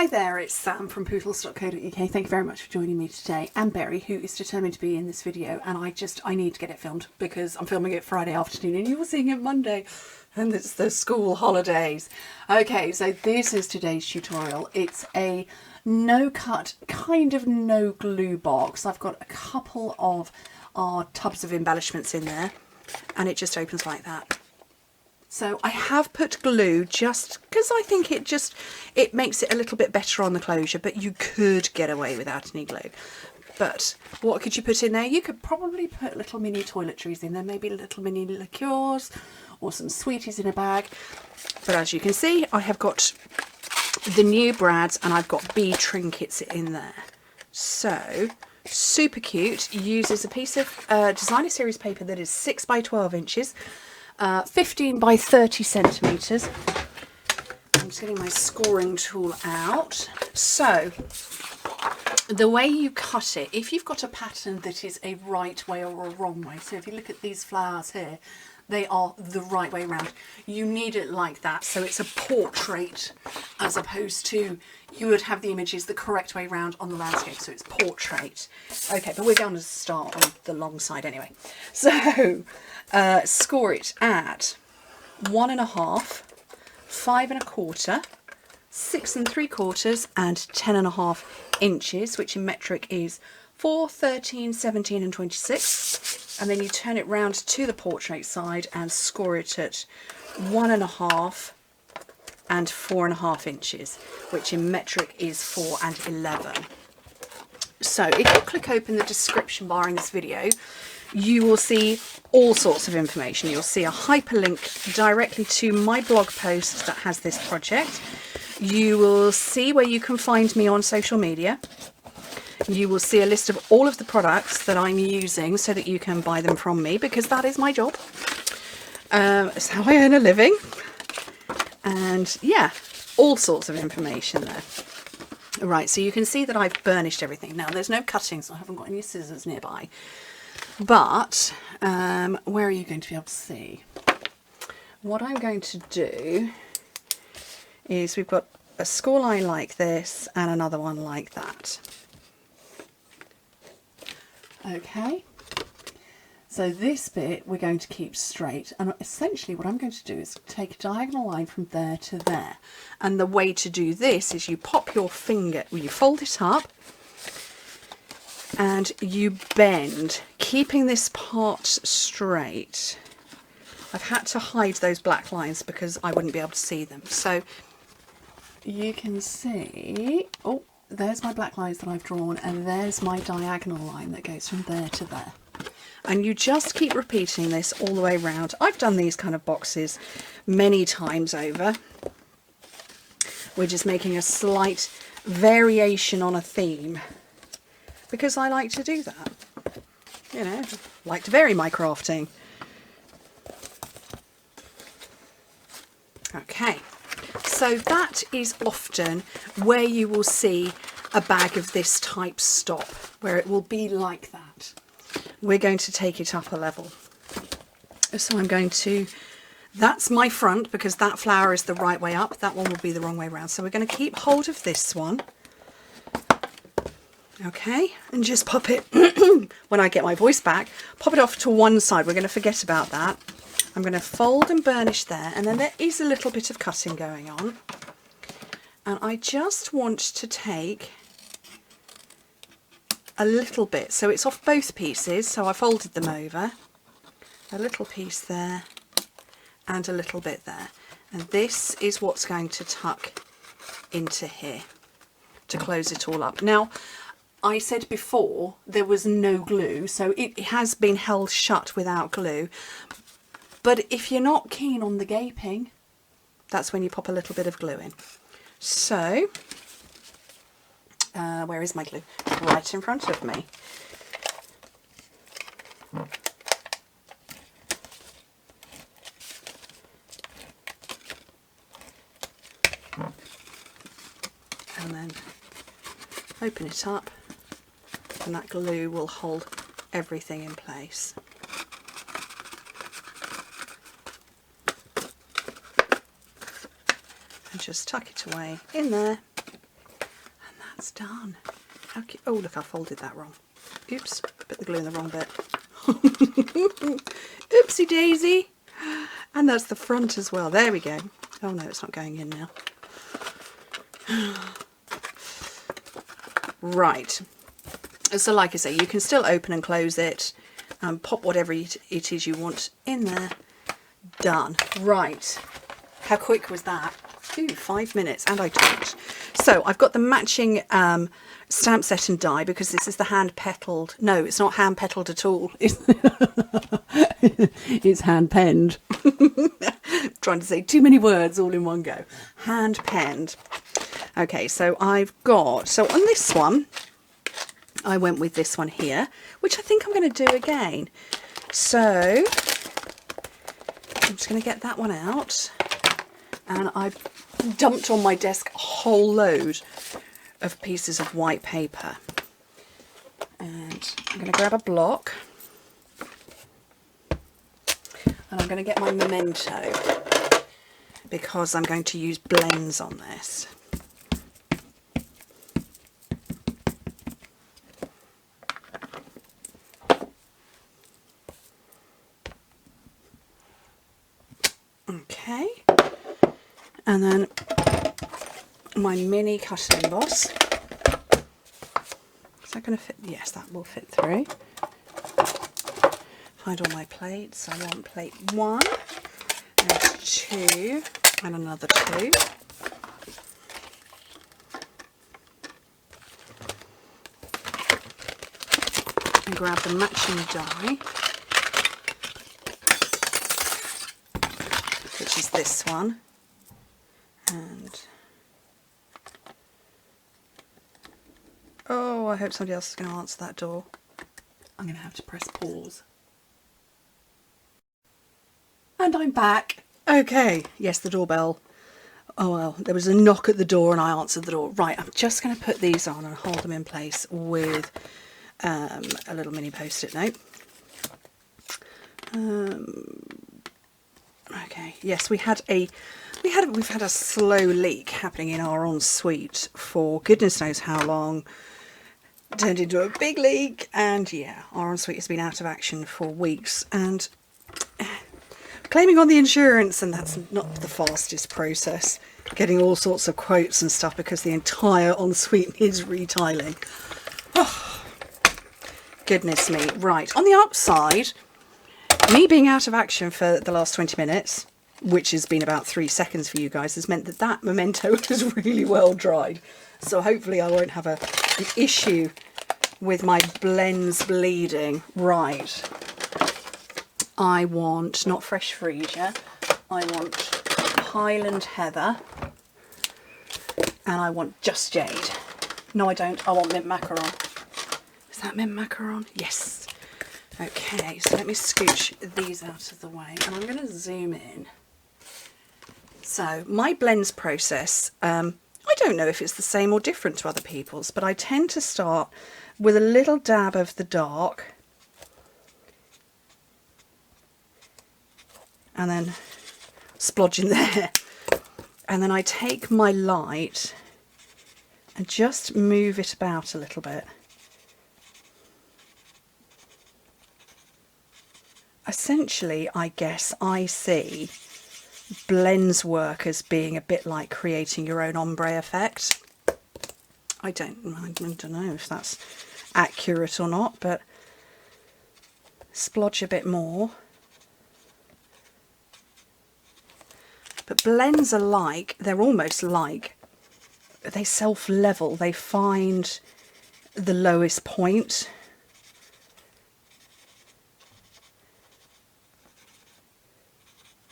Hi there, it's Sam from Pootles.co.uk. Thank you very much for joining me today, and Berry, who is determined to be in this video, and I need to get it filmed because I'm filming it Friday afternoon and you're seeing it Monday and it's the school holidays. Okay, so this is today's tutorial. It's a no cut, kind of no glue box. I've got a couple of our tubs of embellishments in there and it just opens like that. So I have put glue just because I think it makes it a little bit better on the closure, but you could get away without any glue. But what could you put in there? You could probably put little mini toiletries in there, maybe little mini liqueurs or some sweeties in a bag. But as you can see, I have got the new brads and I've got bee trinkets in there. So super cute. Uses a piece of designer series paper that is 6 by 12 inches. 15 by 30 centimetres. I'm just getting my scoring tool out. So the way you cut it, if you've got a pattern that is a right way or a wrong way, so if you look at these flowers here, they are the right way round. You need it like that, so it's a portrait as opposed to you would have the images the correct way round on the landscape, so it's portrait. Okay, but we're going to start on the long side anyway. So score it at 1.5, 5 1/4, 6 3/4 and 10.5 inches, which in metric is 4, 13, 17 and 26. And then you turn it round to the portrait side and score it at 1.5 and 4.5 inches, which in metric is 4 and 11. So if you click open the description bar in this video, you will see all sorts of information. You'll see a hyperlink directly to my blog post that has this project. You will see where you can find me on social media. You will see a list of all of the products that I'm using so that you can buy them from me, because that is my job. It's how I earn a living. And yeah, all sorts of information there. Right, so you can see that I've burnished everything. Now there's no cutting, so I haven't got any scissors nearby. But where are you going to be able to see? What I'm going to do is we've got a score line like this and another one like that. Okay, so this bit we're going to keep straight, and essentially what I'm going to do is take a diagonal line from there to there, and the way to do this is you pop your finger, you fold it up and you bend, keeping this part straight. I've had to hide those black lines because I wouldn't be able to see them. So you can see, oh, there's my black lines that I've drawn, and there's my diagonal line that goes from there to there. And you just keep repeating this all the way around. I've done these kind of boxes many times over. We're just making a slight variation on a theme, because I like to do that. You know, like to vary my crafting. Okay, so that is often where you will see a bag of this type stop, where it will be like that. We're going to take it up a level. So I'm going to, that's my front, because that flower is the right way up, that one will be the wrong way around. So we're going to keep hold of this one. Okay, and just pop it, when I get my voice back, pop it off to one side. We're going to forget about that. I'm going to fold and burnish there, and then there is a little bit of cutting going on. And I just want to take a little bit, so it's off both pieces, so I folded them over. A little piece there, and a little bit there. And this is what's going to tuck into here to close it all up. Now, I said before there was no glue, so it has been held shut without glue. But if you're not keen on the gaping, that's when you pop a little bit of glue in. So, where is my glue? Right in front of me. And then open it up, and that glue will hold everything in place. And just tuck it away in there. that's done. Okay. Oh, look, I folded that wrong. Oops, put the glue in the wrong bit. Oopsie daisy. And that's the front as well. There we go. Oh no, it's not going in now. Right. So like I say, you can still open and close it and pop whatever it is you want in there. Done. Right. How quick was that? Ooh, 5 minutes, and I talked. So I've got the matching stamp set and die, because this is the hand petaled. No, it's not hand petaled at all. It's hand penned. Trying to say too many words all in one go. Hand penned. Okay, so I've got, so on this one, I went with this one here, which I think I'm going to do again. So I'm just going to get that one out, and I've dumped on my desk a whole load of pieces of white paper, and I'm going to grab a block, and I'm going to get my memento, because I'm going to use blends on this. Okay, and then my mini cut and emboss. Is that going to fit? Yes, that will fit through. Find all my plates. I want plate 1 and 2 and another 2. And grab the matching die, which is this one, and oh, I hope somebody else is going to answer that door. I'm going to have to press pause. And I'm back. Okay, yes, the doorbell. Oh well, there was a knock at the door and I answered the door. Right, I'm just going to put these on and hold them in place with a little mini post-it note. Okay, yes, we've had a slow leak happening in our ensuite for goodness knows how long. It turned into a big leak, and yeah, our ensuite has been out of action for weeks, and claiming on the insurance, and that's not the fastest process, getting all sorts of quotes and stuff because the entire ensuite needs retiling. Oh, goodness me. Right, on the upside, me being out of action for the last 20 minutes, which has been about 3 seconds for you guys, has meant that that memento is really well dried. So hopefully I won't have an issue with my blends bleeding. Right. I want, not fresh freesia, I want Highland Heather, and I want Just Jade. No, I don't. I want mint macaron. Is that mint macaron? Yes. Okay, so let me scooch these out of the way, and I'm going to zoom in. So my blends process, I don't know if it's the same or different to other people's, but I tend to start with a little dab of the dark, and then splodge in there, and then I take my light and just move it about a little bit. Essentially, I guess I see blends work as being a bit like creating your own ombre effect. I don't know if that's accurate or not, but splodge a bit more. But blends are like, they're almost like, they self-level, they find the lowest point.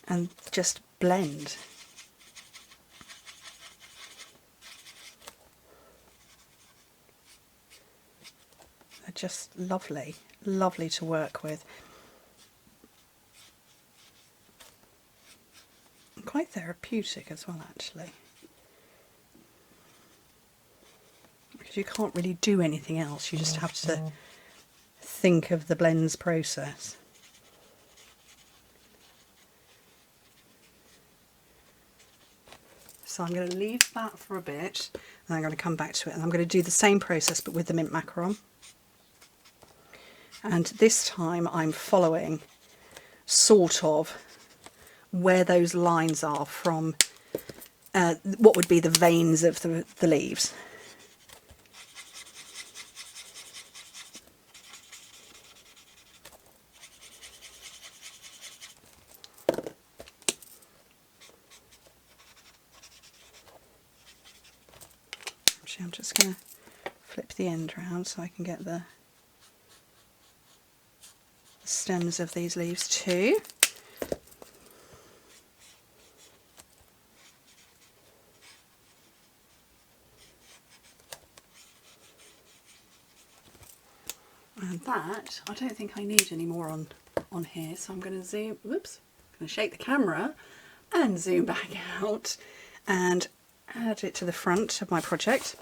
And just blend. They're just lovely, lovely to work with. Quite therapeutic as well, actually. Because you can't really do anything else, you just have to think of the blends process. So I'm going to leave that for a bit and I'm going to come back to it, and I'm going to do the same process but with the mint macaron. And this time I'm following sort of where those lines are from what would be the veins of the leaves. Actually, I'm just going to flip the end round so I can get the stems of these leaves too. And that, I don't think I need any more on here, so I'm going to zoom, whoops, I'm going to shake the camera and zoom back out and add it to the front of my project.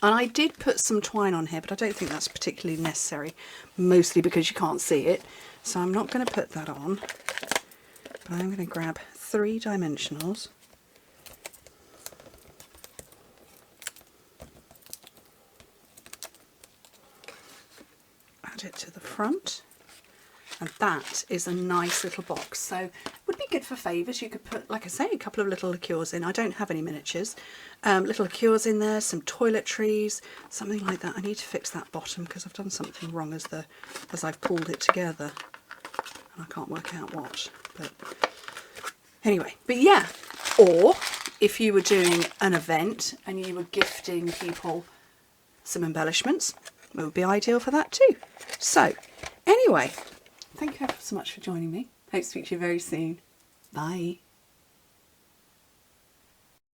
And I did put some twine on here, but I don't think that's particularly necessary, mostly because you can't see it. So I'm not going to put that on, but I'm going to grab 3 dimensionals. Add it to the front. And that is a nice little box. So it would be good for favours. You could put, like I say, a couple of little liqueurs in. I don't have any miniatures. Little liqueurs in there, some toiletries, something like that. I need to fix that bottom because I've done something wrong as I've pulled it together. And I can't work out what. But anyway, but yeah. Or if you were doing an event and you were gifting people some embellishments, it would be ideal for that too. So anyway, thank you ever so much for joining me. Hope to speak to you very soon. Bye.